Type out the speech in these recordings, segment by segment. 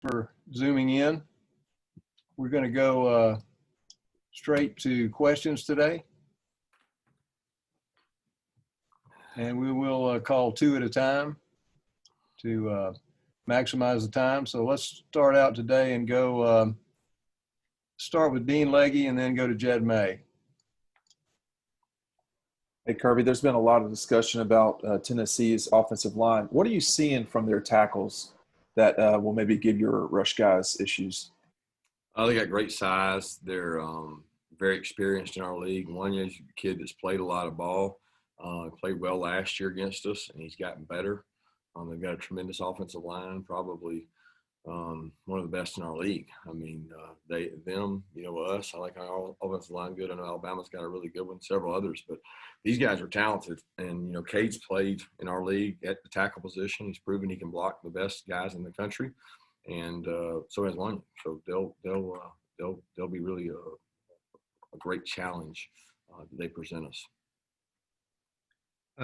for zooming in. We're going to go straight to questions today. And we will call two at a time to maximize the time. So let's start out today and go start with Dean Legge and then go to Jed May. Hey, Kirby, there's been a lot of discussion about Tennessee's offensive line. What are you seeing from their tackles that will maybe give your rush guys issues? They got great size. They're very experienced in our league. One is a kid that's played a lot of ball, played well last year against us, and he's gotten better. They've got a tremendous offensive line, probably one of the best in our league. I mean, us. I like our offensive line good. I know Alabama's got a really good one, several others, but these guys are talented. And, Cade's played in our league at the tackle position. He's proven he can block the best guys in the country. And so has London. So they'll be really a great challenge that they present us.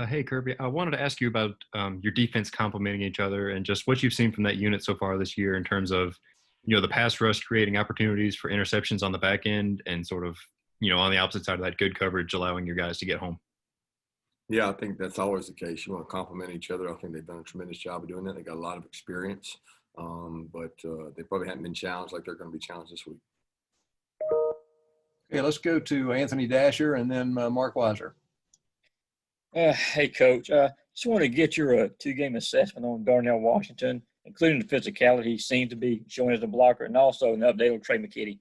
Hey, Kirby, I wanted to ask you about your defense complementing each other and just what you've seen from that unit so far this year in terms of, the pass rush creating opportunities for interceptions on the back end and sort of, on the opposite side of that, good coverage allowing your guys to get home. Yeah, I think that's always the case. You want to complement each other. I think they've done a tremendous job of doing that. They got a lot of experience, but they probably haven't been challenged like they're going to be challenged this week. Okay, let's go to Anthony Dasher and then Mark Weiser. Hey, Coach. Just want to get your two-game assessment on Darnell Washington, including the physicality he seemed to be showing as a blocker, and also an update on Trey McKitty.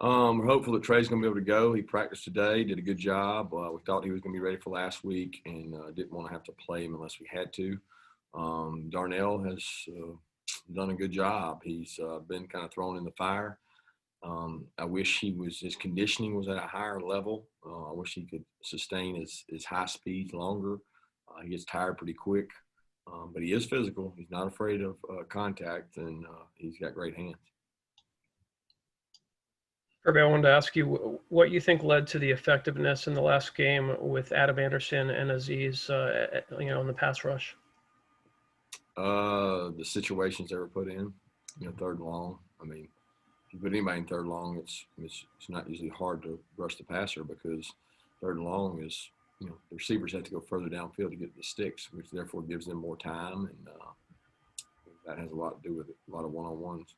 We're hopeful that Trey's going to be able to go. He practiced today, did a good job. We thought he was going to be ready for last week and didn't want to have to play him unless we had to. Darnell has done a good job. He's been kind of thrown in the fire. I wish his conditioning was at a higher level. I wish he could sustain his high speed longer. He gets tired pretty quick, but he is physical. He's not afraid of contact, and he's got great hands. Kirby, I wanted to ask you what you think led to the effectiveness in the last game with Adam Anderson and Aziz, in the pass rush. The situations they were put in, third and long. I mean, if you put anybody in third and long, it's not usually hard to rush the passer because third and long is, the receivers have to go further downfield to get the sticks, which therefore gives them more time, and that has a lot to do with it, a lot of one-on-ones.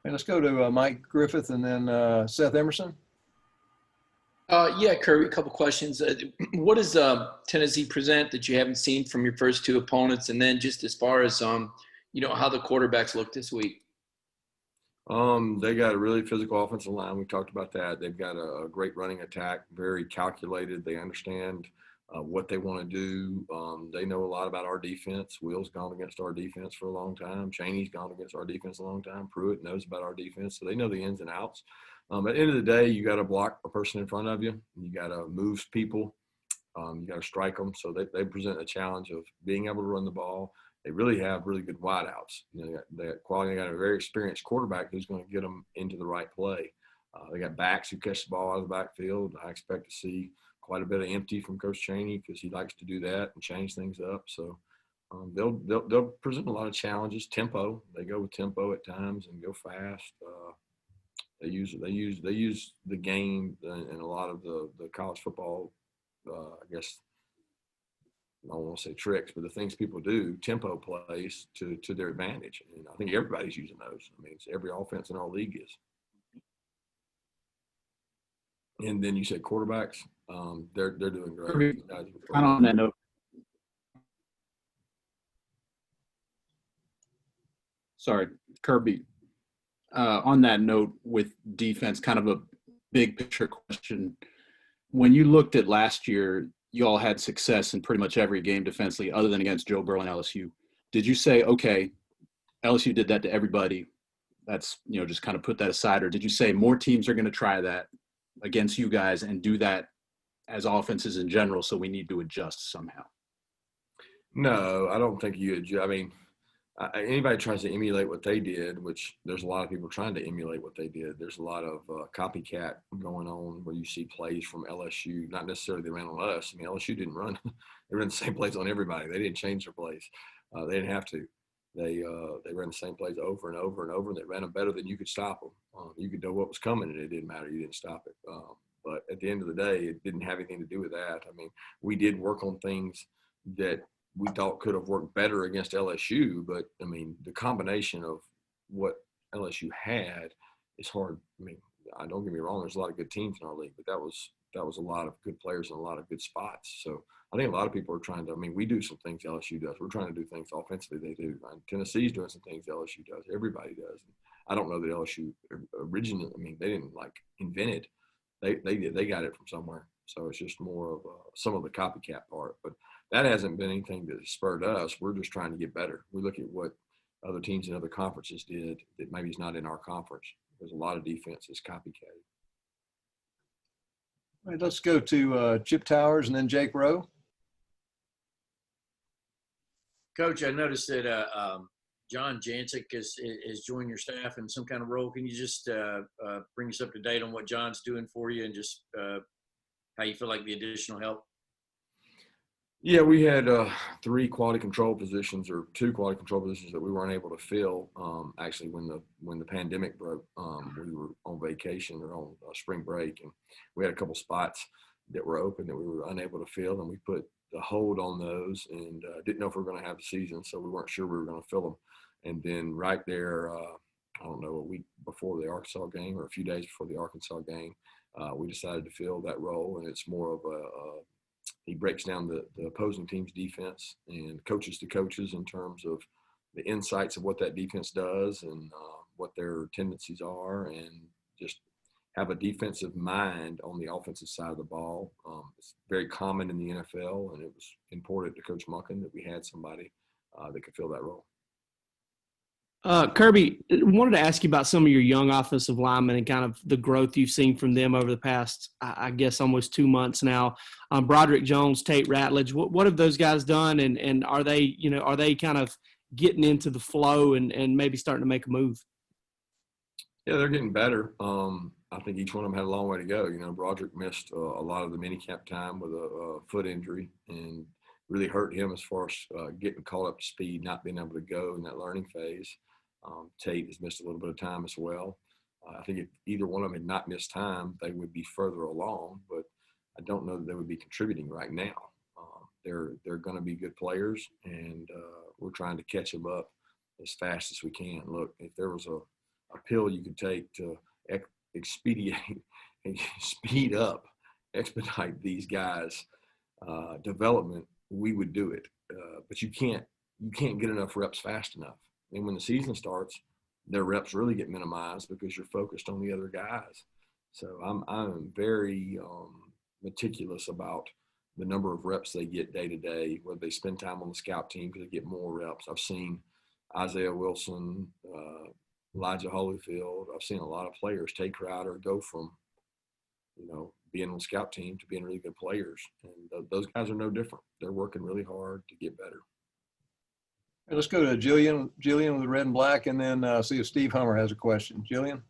And let's go to Mike Griffith and then Seth Emerson. Yeah, Kirby, a couple questions. What does Tennessee present that you haven't seen from your first two opponents? And then just as far as, how the quarterbacks look this week? They got a really physical offensive line. We talked about that. They've got a great running attack, very calculated. They understand what they want to do. They know a lot about our defense. Will's gone against our defense for a long time. Chaney's gone against our defense a long time. Pruitt knows about our defense, so they know the ins and outs. At the end of the day, you got to block a person in front of you. You got to move people. You got to strike them. So they present a challenge of being able to run the ball. They really have really good wideouts. They got quality. They got a very experienced quarterback who's going to get them into the right play. They got backs who catch the ball out of the backfield. I expect to see quite a bit of empty from Coach Chaney because he likes to do that and change things up. So they'll present a lot of challenges. Tempo. They go with tempo at times and go fast. They use the game and a lot of the college football. I guess I don't want to say tricks, but the things people do, tempo plays to their advantage. And I think everybody's using those. I mean, it's every offense in our league is. And then you said quarterbacks. They're doing great. Kind of on that note. Sorry, Kirby. On that note with defense, kind of a big picture question. When you looked at last year, you all had success in pretty much every game defensively other than against Joe Burrow and LSU. Did you say, okay, LSU did that to everybody, that's, just kind of put that aside? Or did you say more teams are going to try that against you guys and do that as offenses in general, so we need to adjust somehow? No, I don't think you adjust. I mean, anybody tries to emulate what they did, which there's a lot of people trying to emulate what they did. There's a lot of copycat going on where you see plays from LSU, not necessarily they ran on us. I mean, LSU didn't run. They ran the same plays on everybody. They didn't change their plays. They didn't have to. They ran the same plays over and over and over, and they ran them better than you could stop them. You could know what was coming, and it didn't matter. You didn't stop it. But at the end of the day, it didn't have anything to do with that. I mean, we did work on things that we thought could have worked better against LSU, but I mean, the combination of what LSU had is hard. I mean, don't get me wrong, there's a lot of good teams in our league, but that was a lot of good players and a lot of good spots. So I think a lot of people are trying to, I mean, we do some things LSU does. We're trying to do things offensively they do. And Tennessee's doing some things LSU does. Everybody does. I don't know that LSU originally, I mean, they didn't like invent it. They got it from somewhere. So it's just more of some of the copycat part. But that hasn't been anything that has spurred us. We're just trying to get better. We look at what other teams in other conferences did that maybe is not in our conference. There's a lot of defense that's copycat. All right, let's go to Chip Towers and then Jake Rowe. Coach, I noticed that John Jancic is joining your staff in some kind of role. Can you just bring us up to date on what John's doing for you and just how you feel like the additional help? Yeah, we had 3 quality control positions or 2 quality control positions that we weren't able to fill. Actually, when the pandemic broke, we were on vacation or on spring break, and we had a couple spots that were open that we were unable to fill, and we put the hold on those and didn't know if we were going to have the season, so we weren't sure we were going to fill them. And then right there, I don't know, a week before the Arkansas game or a few days before the Arkansas game, we decided to fill that role, and it's more of he breaks down the opposing team's defense and coaches to coaches in terms of the insights of what that defense does and what their tendencies are, and just have a defensive mind on the offensive side of the ball. It's very common in the NFL, and it was important to Coach Munkin that we had somebody that could fill that role. Kirby, I wanted to ask you about some of your young offensive linemen and kind of the growth you've seen from them over the past, I guess, almost 2 months now. Broderick Jones, Tate Ratledge, what have those guys done, and are they kind of getting into the flow and maybe starting to make a move? Yeah, they're getting better. I think each one of them had a long way to go. You know, Broderick missed a lot of the minicamp time with a foot injury and really hurt him as far as getting caught up to speed, not being able to go in that learning phase. Tate has missed a little bit of time as well. I think if either one of them had not missed time, they would be further along, but I don't know that they would be contributing right now. They're going to be good players, and we're trying to catch them up as fast as we can. Look, if there was a pill you could take to expedite expedite these guys' development, we would do it. But you can't get enough reps fast enough. And when the season starts, their reps really get minimized because you're focused on the other guys. So I'm very meticulous about the number of reps they get day to day, whether they spend time on the scout team because they get more reps. I've seen Isaiah Wilson, Elijah Holyfield. I've seen a lot of players, Tate Crowder, go from, being on the scout team to being really good players. And those guys are no different. They're working really hard to get better. Let's go to Jillian with the red and black, and then see if Steve Hummer has a question. Jillian?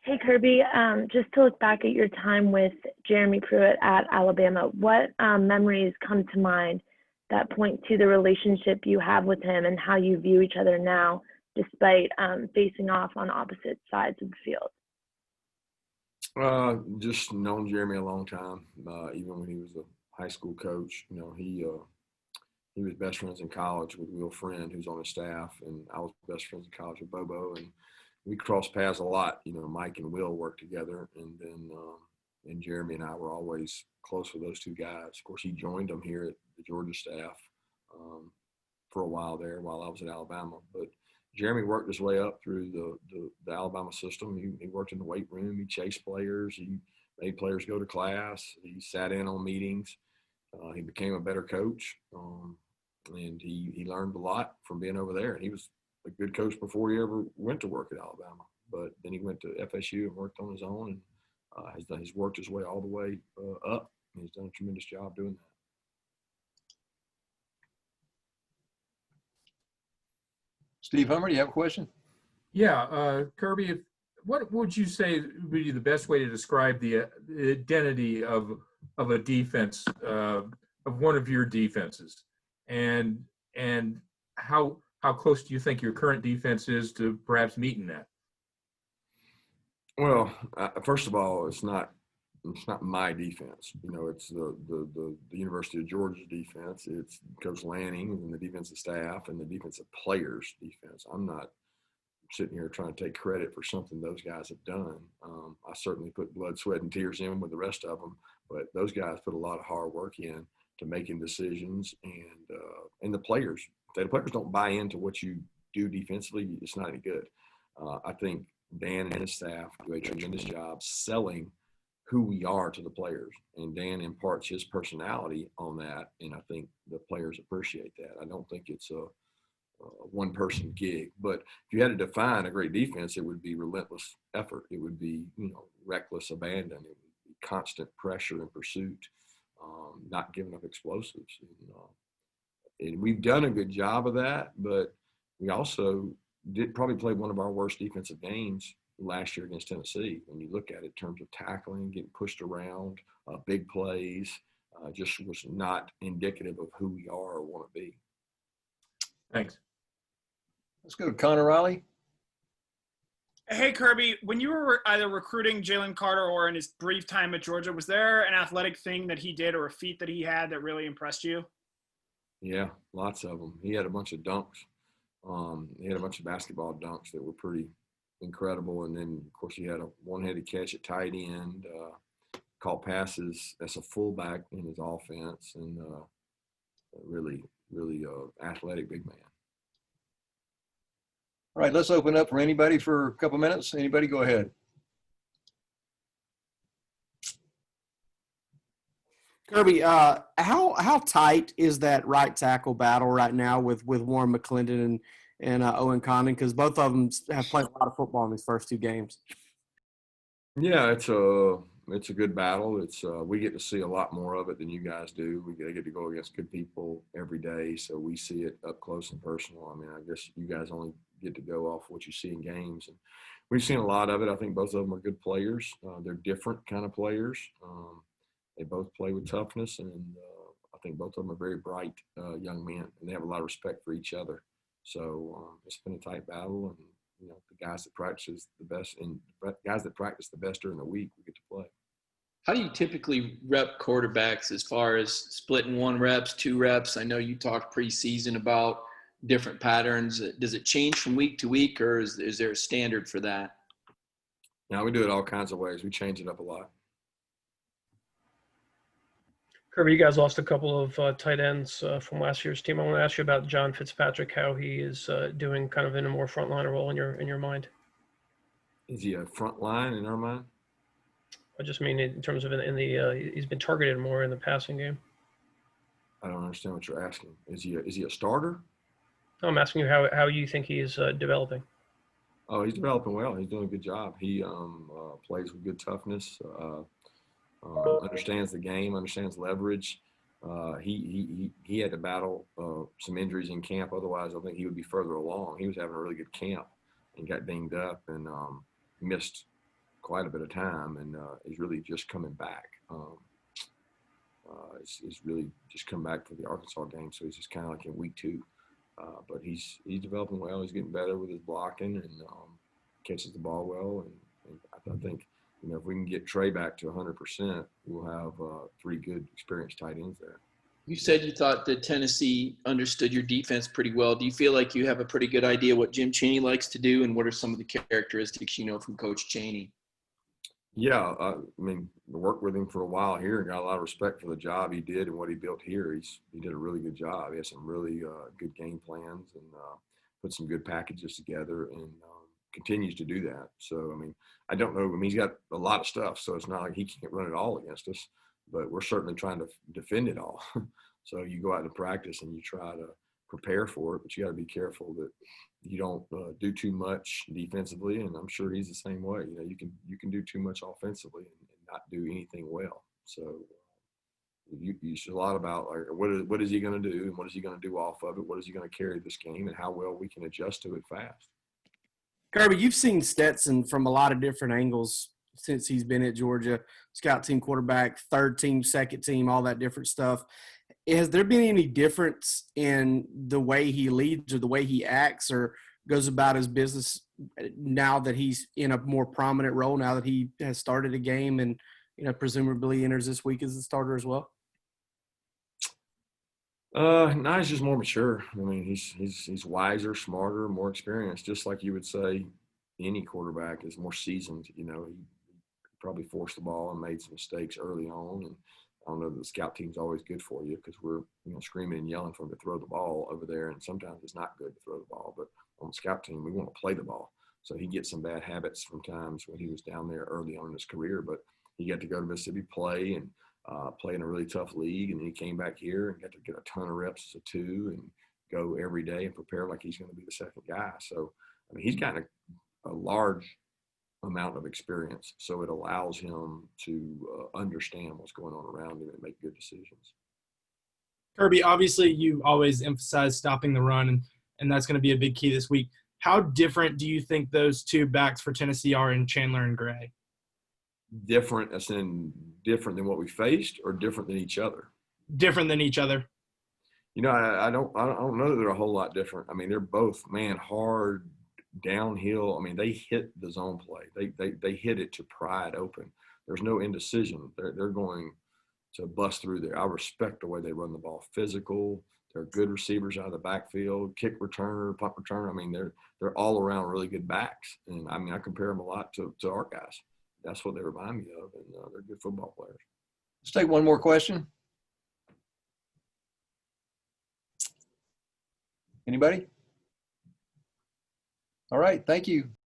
Hey, Kirby. Just to look back at your time with Jeremy Pruitt at Alabama, what memories come to mind that point to the relationship you have with him and how you view each other now, despite facing off on opposite sides of the field? Just known Jeremy a long time, even when he was a high school coach. He was best friends in college with Will Friend, who's on his staff, and I was best friends in college with Bobo, and we crossed paths a lot. Mike and Will worked together, and then and Jeremy and I were always close with those 2 guys. Of course, he joined them here at the Georgia staff for a while there while I was at Alabama. But Jeremy worked his way up through the Alabama system. He worked in the weight room. He chased players. He made players go to class. He sat in on meetings. He became a better coach. And he learned a lot from being over there. And he was a good coach before he ever went to work at Alabama. But then he went to FSU and worked on his own, and he's worked his way all the way up. And he's done a tremendous job doing that. Steve Hummer, do you have a question? Yeah, Kirby, what would you say would be the best way to describe the identity of a defense, of one of your defenses, and how how close do you think your current defense is to perhaps meeting that? Well, first of all, it's not my defense. It's the University of Georgia's defense. It's Coach Lanning and the defensive staff and the defensive players' defense. I'm not sitting here trying to take credit for something those guys have done. I certainly put blood, sweat, and tears in with the rest of them, but those guys put a lot of hard work in to making decisions, and the players. If the players don't buy into what you do defensively, it's not any good. I think Dan and his staff do a tremendous job selling who we are to the players, and Dan imparts his personality on that, and I think the players appreciate that. I don't think it's a one-person gig, but if you had to define a great defense, it would be relentless effort. It would be reckless abandon. It would be constant pressure and pursuit, not giving up explosives. And we've done a good job of that, but we also did probably play one of our worst defensive games last year against Tennessee. When you look at it in terms of tackling, getting pushed around, big plays, just was not indicative of who we are or want to be. Thanks. Let's go to Connor Riley. Hey, Kirby, when you were either recruiting Jalen Carter or in his brief time at Georgia, was there an athletic thing that he did or a feat that he had that really impressed you? Yeah, lots of them. He had a bunch of dunks. He had a bunch of basketball dunks that were pretty incredible. And then, of course, he had a one-handed catch at tight end, caught passes as a fullback in his offense, and really athletic big man. All right, let's open up for anybody for a couple minutes. Anybody, go ahead. Kirby, how tight is that right tackle battle right now with Warren McClendon and Owen Condon? Because both of them have played a lot of football in these first two games. Yeah, it's a good battle. It's we get to see a lot more of it than you guys do. We get to go against good people every day, so we see it up close and personal. I mean, I guess you guys only get to go off what you see in games, and we've seen a lot of it. I think both of them are good players. They're different kind of players. They both play with toughness, and I think both of them are very bright young men, and they have a lot of respect for each other. So it's been a tight battle, and the guys that practice the best and guys that practice the best during the week, we get to play. How do you typically rep quarterbacks as far as splitting 1 reps, 2 reps? I know you talked preseason about different patterns. Does it change from week to week, or is there a standard for that? Now we do it all kinds of ways. We change it up a lot. Kirby, you guys lost a couple of tight ends from last year's team. I want to ask you about John Fitzpatrick, how he is doing kind of in a more frontline role in your mind. Is he a front line in our mind? I just mean in terms of he's been targeted more in the passing game. I don't understand what you're asking. Is he a starter? No, I'm asking you how you think he is developing. Oh, he's developing well. He's doing a good job. He plays with good toughness. Understands the game, understands leverage. He had to battle some injuries in camp. Otherwise, I think he would be further along. He was having a really good camp and got dinged up and missed quite a bit of time, and is really just coming back. He's really just come back for the Arkansas game, so he's just kind of like in week 2. But he's developing well. He's getting better with his blocking and catches the ball well. And I think, if we can get Trey back to 100%, we'll have 3 good experienced tight ends there. You said you thought that Tennessee understood your defense pretty well. Do you feel like you have a pretty good idea what Jim Chaney likes to do, and what are some of the characteristics you know from Coach Chaney? Yeah, I mean, I worked with him for a while here and got a lot of respect for the job he did and what he built here. He did a really good job. He had some really good game plans and put some good packages together, and continues to do that. So, I mean, I don't know. I mean, he's got a lot of stuff, so it's not like he can't run it all against us, but we're certainly trying to defend it all. So you go out to practice and you try to prepare for it, but you got to be careful that you don't do too much defensively. And I'm sure he's the same way. You can do too much offensively and not do anything well. So you should a lot about what is he going to do, and what is he going to do off of it? What is he going to carry this game, and how well we can adjust to it fast. Kirby, you've seen Stetson from a lot of different angles since he's been at Georgia. Scout team quarterback, third team, second team, all that different stuff. has there been any difference in the way he leads or the way he acts or goes about his business now that he's in a more prominent role, now that he has started a game and, presumably enters this week as the starter as well? No, he's just more mature. I mean, he's wiser, smarter, more experienced. Just like you would say, any quarterback is more seasoned. He probably forced the ball and made some mistakes early on. And I don't know that the scout team's always good for you because we're screaming and yelling for him to throw the ball over there, and sometimes it's not good to throw the ball. But on the scout team, we want to play the ball. So he gets some bad habits from times when he was down there early on in his career. But he got to go to Mississippi, play and play in a really tough league, and then he came back here and got to get a ton of reps as a 2 and go every day and prepare like he's going to be the second guy. So, I mean, he's got a large amount of experience, so it allows him to understand what's going on around him and make good decisions. Kirby, obviously you always emphasize stopping the run, and that's going to be a big key this week. How different do you think those two backs for Tennessee are in Chandler and Gray? Different as in different than what we faced, or different than each other? Different than each other. I don't know that they're a whole lot different. I mean, they're both, hard downhill. I mean, they hit the zone play. They hit it to pry it open. There's no indecision. They're going to bust through there. I respect the way they run the ball. Physical. They're good receivers out of the backfield, kick returner, punt returner. I mean, they're all around really good backs. And I mean, I compare them a lot to our guys. That's what they remind me of, and they're good football players. Let's take one more question. Anybody? All right. Thank you.